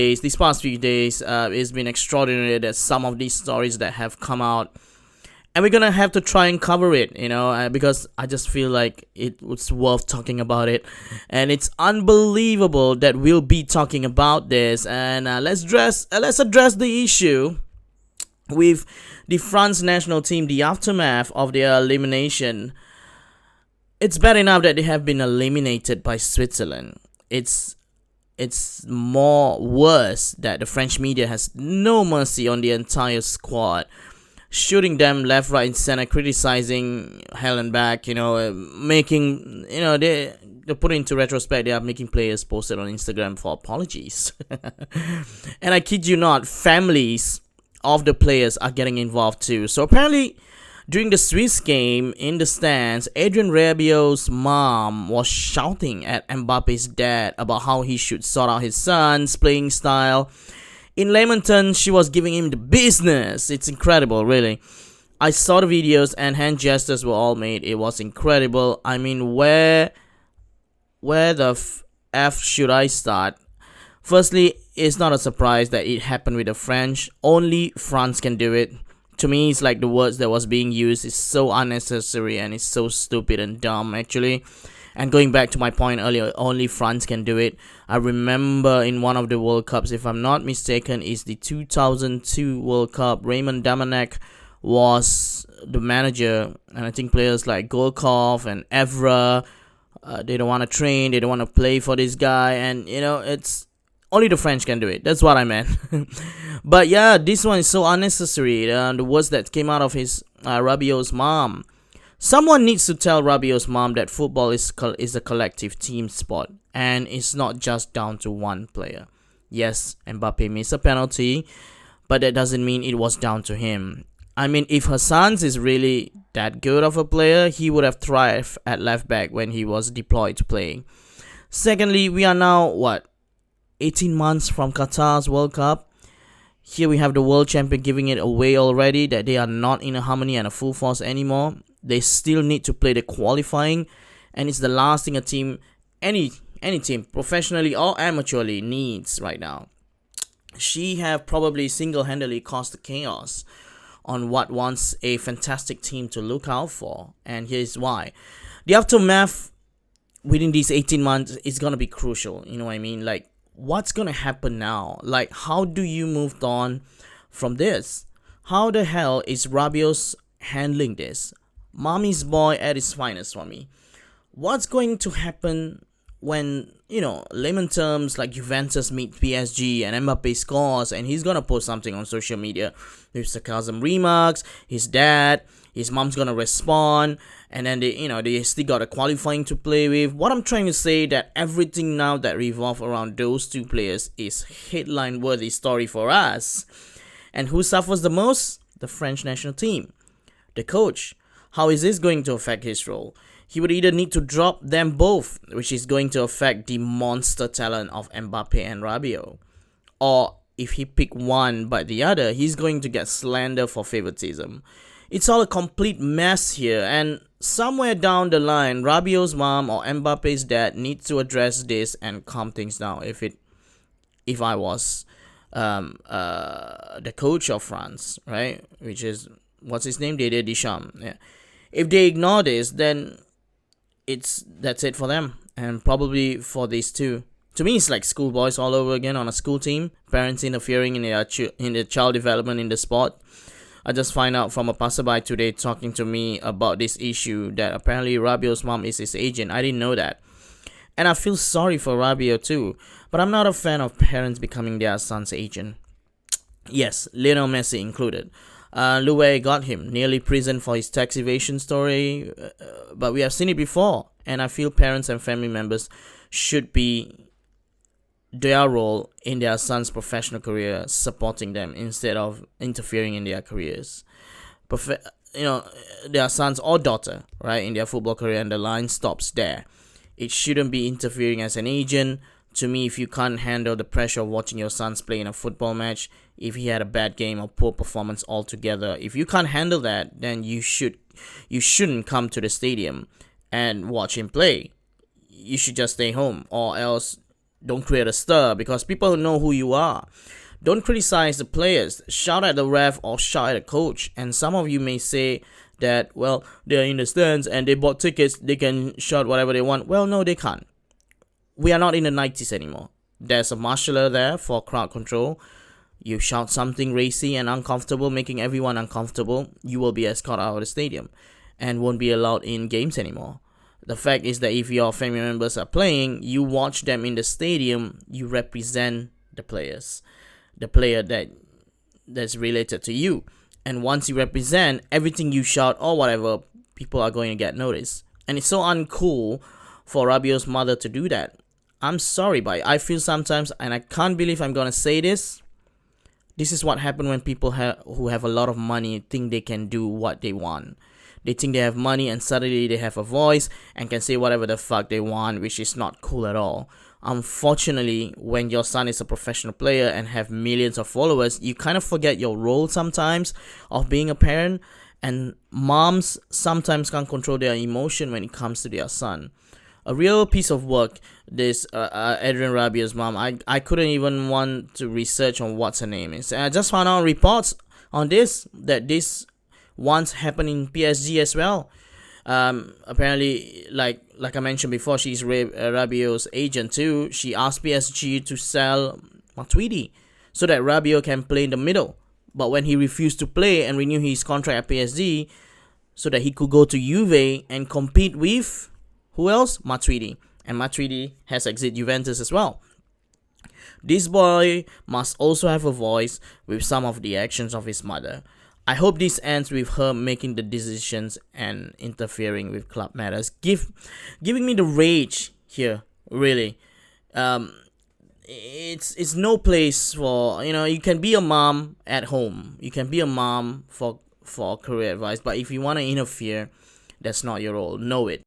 days, these past few days, it's been extraordinary that some of these stories that have come out, and we're gonna have to try and cover it, because I just feel like it was worth talking about it, and it's unbelievable that we'll be talking about this. And let's address the issue with the France national team, the aftermath of their elimination. It's bad enough that they have been eliminated by Switzerland. It's more worse that the French media has no mercy on the entire squad, shooting them left, right, and center, criticizing hell and back. Making they put into retrospect, they are making players posted on Instagram for apologies, and I kid you not, families of the players are getting involved too. So apparently, during the Swiss game in the stands, Adrien Rabiot's mom was shouting at Mbappe's dad about how he should sort out his son's playing style. In layman terms, she was giving him the business. It's incredible, really. I saw the videos and hand gestures were all made. It was incredible. I mean, where the F should I start? Firstly, it's not a surprise that it happened with the French. Only France can do it. To me, it's like the words that was being used is so unnecessary and it's so stupid and dumb, actually. And going back to my point earlier, only France can do it. I remember in one of the World Cups, if I'm not mistaken, is the 2002 World Cup. Raymond Domenech was the manager, and I think players like Golkov and Evra, they don't want to train, they don't want to play for this guy, and it's only the French can do it. That's what I meant. But yeah, this one is so unnecessary. The words that came out of his Rabiot's mom. Someone needs to tell Rabiot's mom that football is a collective team sport, and it's not just down to one player. Yes, Mbappe missed a penalty, but that doesn't mean it was down to him. I mean, if Hassan's is really that good of a player, he would have thrived at left back when he was deployed to play. Secondly, we are now 18 months from Qatar's World Cup. Here we have the world champion giving it away already, that they are not in a harmony and a full force anymore. They still need to play the qualifying, and it's the last thing a team, any team, professionally or amateurly, needs right now. She have probably single-handedly caused the chaos on what wants a fantastic team to look out for, and here's why. The aftermath within these 18 months is going to be crucial, you know what I mean? Like, what's going to happen now? Like, how do you move on from this? How the hell is Rabiot handling this? Mommy's boy at his finest for me. What's going to happen when, layman terms like Juventus meet PSG and Mbappe scores and he's going to post something on social media with sarcasm remarks, his dad, his mom's going to respond, and then they still got a qualifying to play with. What I'm trying to say, that everything now that revolves around those two players is headline worthy story for us. And who suffers the most? The French national team. The coach. How is this going to affect his role? He would either need to drop them both, which is going to affect the monster talent of Mbappe and Rabiot. Or if he pick one but the other, he's going to get slandered for favoritism. It's all a complete mess here, and somewhere down the line, Rabiot's mom or Mbappe's dad needs to address this and calm things down. If I was the coach of France, right, which is, what's his name, Didier Deschamps. Yeah. If they ignore this, then that's it for them, and probably for these two. To me, it's like schoolboys all over again on a school team. Parents interfering in their child development in the sport. I just find out from a passerby today talking to me about this issue that apparently Rabiot's mom is his agent. I didn't know that. And I feel sorry for Rabiot too. But I'm not a fan of parents becoming their son's agent. Yes, Lionel Messi included. Louis got him nearly prison for his tax evasion story. But we have seen it before. And I feel parents and family members should be their role in their son's professional career, supporting them instead of interfering in their careers. Their sons or daughter, right, in their football career, and the line stops there. It shouldn't be interfering as an agent. To me, if you can't handle the pressure of watching your sons play in a football match, if he had a bad game or poor performance altogether, if you can't handle that, then you shouldn't come to the stadium and watch him play. You should just stay home, or else Don't create a stir because people know who you are. Don't criticize the players. Shout at the ref or shout at the coach. And some of you may say that, well, they're in the stands and they bought tickets, they can shout whatever they want. Well, no, they can't. We are not in the 90s anymore. There's a marshaller there for crowd control. You shout something racy and uncomfortable, making everyone uncomfortable, you will be escorted out of the stadium and won't be allowed in games anymore. The fact is that if your family members are playing, you watch them in the stadium, you represent the players, the player that's related to you. And once you represent, everything you shout or whatever, people are going to get noticed. And it's so uncool for Rabiot's mother to do that. I'm sorry, but I feel sometimes, and I can't believe I'm going to say this, this is what happens when people who have a lot of money think they can do what they want. They think they have money and suddenly they have a voice and can say whatever the fuck they want, which is not cool at all. Unfortunately, when your son is a professional player and have millions of followers, you kind of forget your role sometimes of being a parent. And moms sometimes can't control their emotion when it comes to their son. A real piece of work, this Adrien Rabiot's mom. I couldn't even want to research on what her name is. And I just found out reports on this, that this once happened in PSG as well. Apparently, like I mentioned before, she's Rabiot's agent too. She asked PSG to sell Matuidi so that Rabiot can play in the middle. But when he refused to play and renew his contract at PSG, so that he could go to Juve and compete with who else? Matuidi. And Matuidi has exited Juventus as well. This boy must also have a voice with some of the actions of his mother. I hope this ends with her making the decisions and interfering with club matters. Giving me the rage here, really. It's no place for, you can be a mom at home. You can be a mom for career advice. But if you want to interfere, that's not your role. Know it.